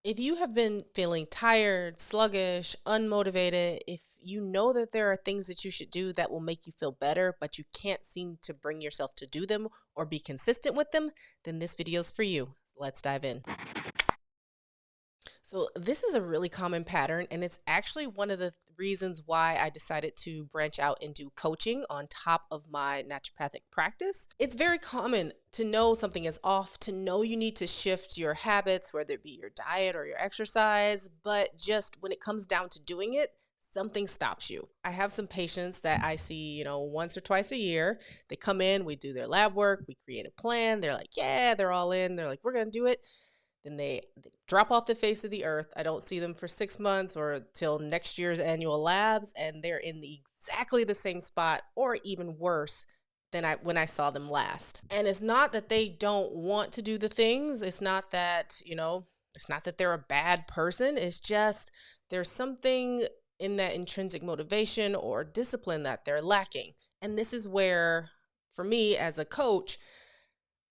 If you have been feeling tired, sluggish, unmotivated, if you know that there are things that you should do that will make you feel better, but you can't seem to bring yourself to do them or be consistent with them, then this video is for you. Let's dive in. So, this is a really common pattern, and it's actually one of the reasons why I decided to branch out and do coaching on top of my naturopathic practice. It's very common to know something is off, to know you need to shift your habits, whether it be your diet or your exercise, but just when it comes down to doing it, something stops you. I have some patients that I see, once or twice a year. They come in, we do their lab work, we create a plan. They're like, yeah, they're all in. They're like, we're going to do it. Then they drop off the face of the earth. I don't see them for 6 months or till next year's annual labs, and they're in exactly the same spot or even worse than when I saw them last. And it's not that they don't want to do the things. It's not that, it's not that they're a bad person. It's just there's something in that intrinsic motivation or discipline that they're lacking. And this is where, for me as a coach,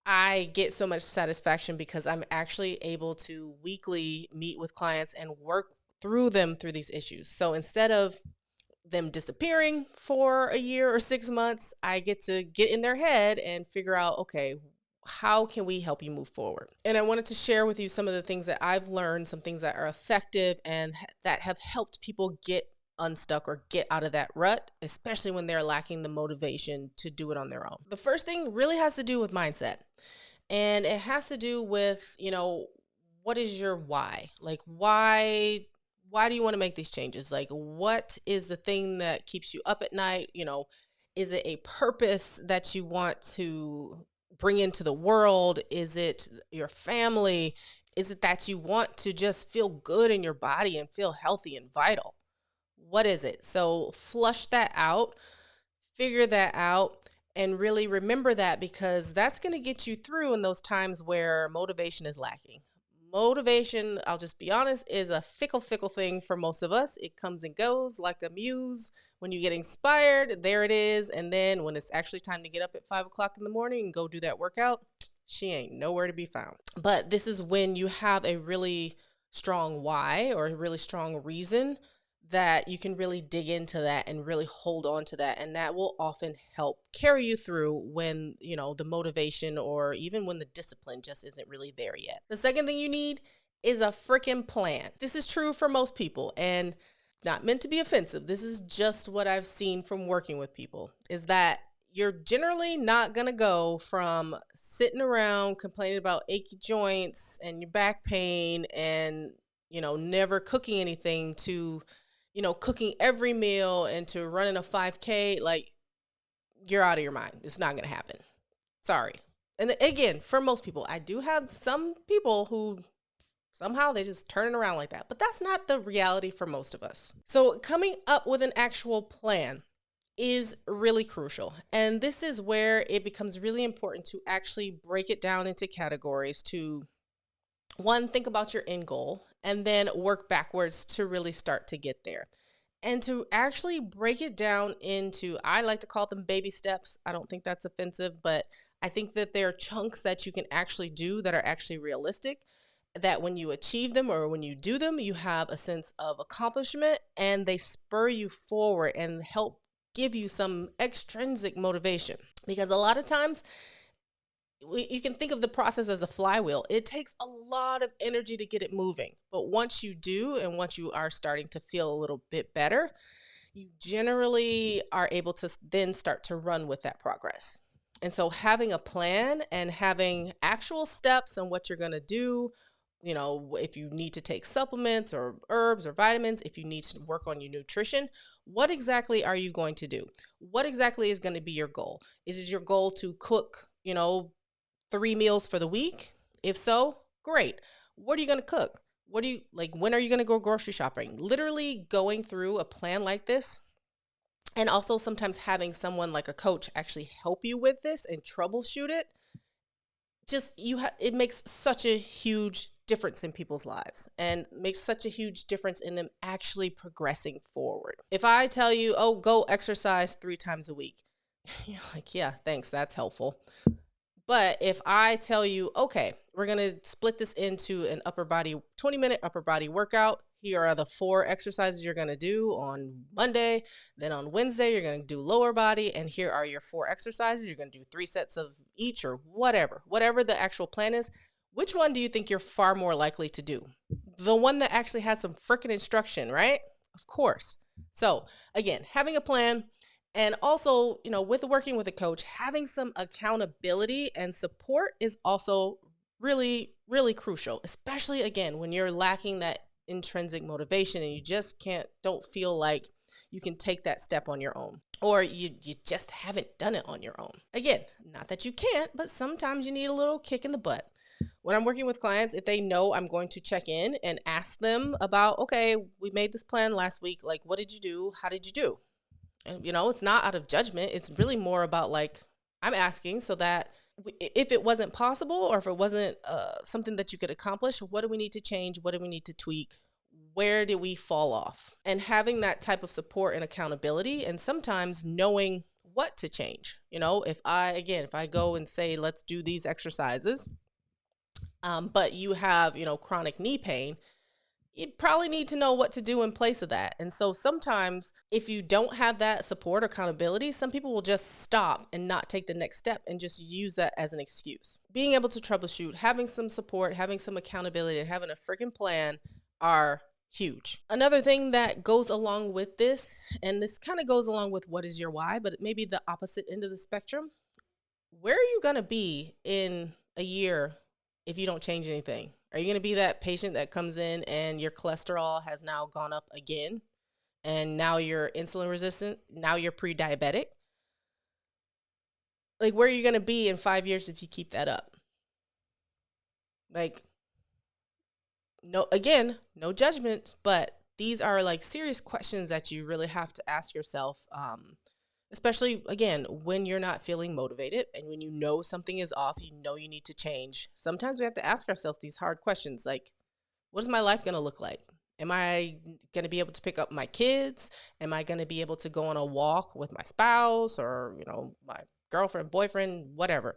I get so much satisfaction because I'm actually able to weekly meet with clients and work through these issues. So instead of them disappearing for a year or 6 months, I get to get in their head and figure out, okay, how can we help you move forward? And I wanted to share with you some of the things that I've learned, some things that are effective and that have helped people get unstuck or get out of that rut, especially when they're lacking the motivation to do it on their own. The first thing really has to do with mindset. And it has to do with, what is your why? Like, why do you want to make these changes? Like, what is the thing that keeps you up at night? Is it a purpose that you want to bring into the world? Is it your family? Is it that you want to just feel good in your body and feel healthy and vital? What is it? So flush that out, figure that out, and really remember that, because that's going to get you through in those times where motivation is lacking. Motivation, I'll just be honest, is a fickle thing for most of us. It comes and goes like a muse. When you get inspired, there it is. And then when it's actually time to get up at 5 o'clock in the morning and go do that workout, she ain't nowhere to be found. But this is when you have a really strong why or a really strong reason that you can really dig into that and really hold on to that. And that will often help carry you through when, the motivation or even when the discipline just isn't really there yet. The second thing you need is a freaking plan. This is true for most people and not meant to be offensive. This is just what I've seen from working with people, is that you're generally not going to go from sitting around complaining about achy joints and your back pain and, never cooking anything to cooking every meal and to running a 5K. Like, you're out of your mind. It's not going to happen. Sorry. And again, for most people, I do have some people who somehow they just turn it around like that, but that's not the reality for most of us. So coming up with an actual plan is really crucial. And this is where it becomes really important to actually break it down into categories to, one, think about your end goal, and then work backwards to really start to get there. And to actually break it down into, I like to call them baby steps. I don't think that's offensive, but I think that there are chunks that you can actually do that are actually realistic, that when you achieve them or when you do them, you have a sense of accomplishment and they spur you forward and help give you some extrinsic motivation. Because a lot of times, you can think of the process as a flywheel. It takes a lot of energy to get it moving. But once you do, and once you are starting to feel a little bit better, you generally are able to then start to run with that progress. And so having a plan and having actual steps on what you're going to do, if you need to take supplements or herbs or vitamins, if you need to work on your nutrition, what exactly are you going to do? What exactly is going to be your goal? Is it your goal to cook, 3 meals for the week? If so, great. What are you going to cook? When are you going to go grocery shopping? Literally going through a plan like this, and also sometimes having someone like a coach actually help you with this and troubleshoot it. It makes such a huge difference in people's lives and makes such a huge difference in them actually progressing forward. If I tell you, go exercise 3 times a week, you're like, yeah, thanks, that's helpful. But if I tell you, okay, we're going to split this into an 20-minute upper body workout. Here are the 4 exercises you're going to do on Monday. Then on Wednesday, you're going to do lower body. And here are your 4 exercises. You're going to do 3 sets of each or whatever the actual plan is. Which one do you think you're far more likely to do? The one that actually has some freaking instruction, right? Of course. So again, having a plan, and also, with working with a coach, having some accountability and support is also really, really crucial, especially again, when you're lacking that intrinsic motivation and you just don't feel like you can take that step on your own, or you just haven't done it on your own. Again, not that you can't, but sometimes you need a little kick in the butt. When I'm working with clients, if they know I'm going to check in and ask them about, okay, we made this plan last week. Like, what did you do? How did you do? And, it's not out of judgment. It's really more about like, I'm asking so that if it wasn't possible or if it wasn't something that you could accomplish, what do we need to change? What do we need to tweak? Where did we fall off? And having that type of support and accountability, and sometimes knowing what to change. If I go and say, let's do these exercises, but you have, chronic knee pain, you probably need to know what to do in place of that. And so sometimes if you don't have that support or accountability, some people will just stop and not take the next step and just use that as an excuse. Being able to troubleshoot, having some support, having some accountability, and having a freaking plan are huge. Another thing that goes along with this, and this kind of goes along with what is your why, but it may be the opposite end of the spectrum. Where are you going to be in a year if you don't change anything? Are you going to be that patient that comes in and your cholesterol has now gone up again, and now you're insulin resistant, now you're pre-diabetic? Like, where are you going to be in 5 years if you keep that up? Like, no, again, no judgment, but these are like serious questions that you really have to ask yourself, especially, again, when you're not feeling motivated and when you know something is off, you need to change. Sometimes we have to ask ourselves these hard questions like, what is my life going to look like? Am I going to be able to pick up my kids? Am I going to be able to go on a walk with my spouse or, my girlfriend, boyfriend, whatever?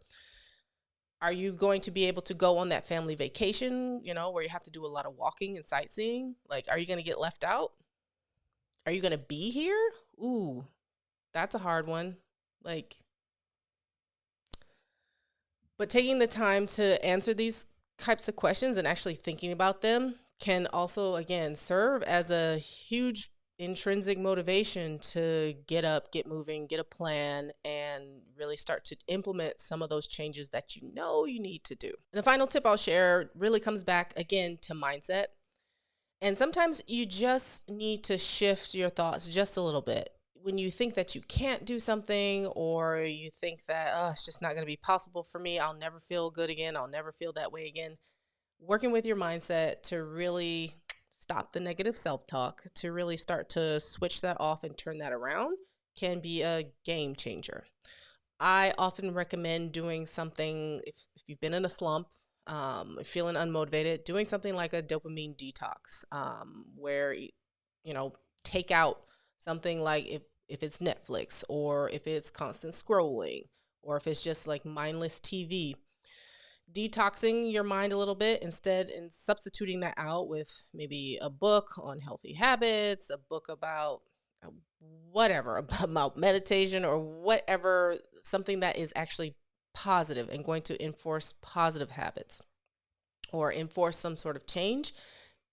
Are you going to be able to go on that family vacation, where you have to do a lot of walking and sightseeing? Like, are you going to get left out? Are you going to be here? Ooh, that's a hard one. But taking the time to answer these types of questions and actually thinking about them can also, again, serve as a huge intrinsic motivation to get up, get moving, get a plan, and really start to implement some of those changes that you need to do. And the final tip I'll share really comes back again to mindset. And sometimes you just need to shift your thoughts just a little bit. When you think that you can't do something, or you think that, it's just not going to be possible for me, I'll never feel good again, I'll never feel that way again, working with your mindset to really stop the negative self-talk, to really start to switch that off and turn that around, can be a game changer. I often recommend doing something, if you've been in a slump, feeling unmotivated, doing something like a dopamine detox, where, take out something like if it's Netflix, or if it's constant scrolling, or if it's just like mindless TV, detoxing your mind a little bit instead, and substituting that out with maybe a book on healthy habits, a book about whatever, about meditation or whatever, something that is actually positive and going to enforce positive habits or enforce some sort of change,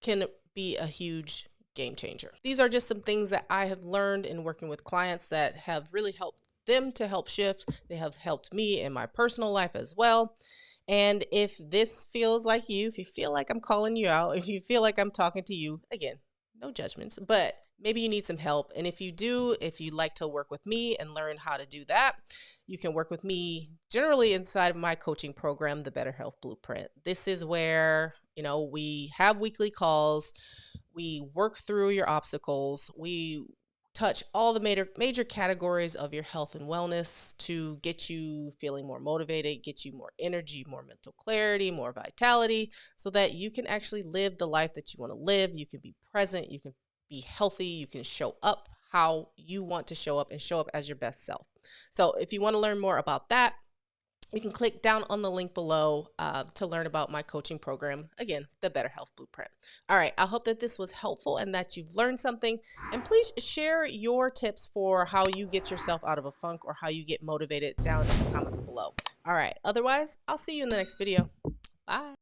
can be a huge game changer. These are just some things that I have learned in working with clients that have really helped them to help shift. They have helped me in my personal life as well. And if this feels like you, if you feel like I'm calling you out, if you feel like I'm talking to you, again, no judgments, but maybe you need some help. And if you do, if you'd like to work with me and learn how to do that, you can work with me generally inside of my coaching program, The Better Health Blueprint. This is where, we have weekly calls. We work through your obstacles. We touch all the major categories of your health and wellness to get you feeling more motivated, get you more energy, more mental clarity, more vitality, so that you can actually live the life that you want to live. You can be present, you can be healthy, you can show up how you want to show up and show up as your best self. So if you want to learn more about that, you can click down on the link below to learn about my coaching program. Again, the Better Health Blueprint. All right, I hope that this was helpful and that you've learned something. And please share your tips for how you get yourself out of a funk or how you get motivated down in the comments below. All right, otherwise, I'll see you in the next video. Bye.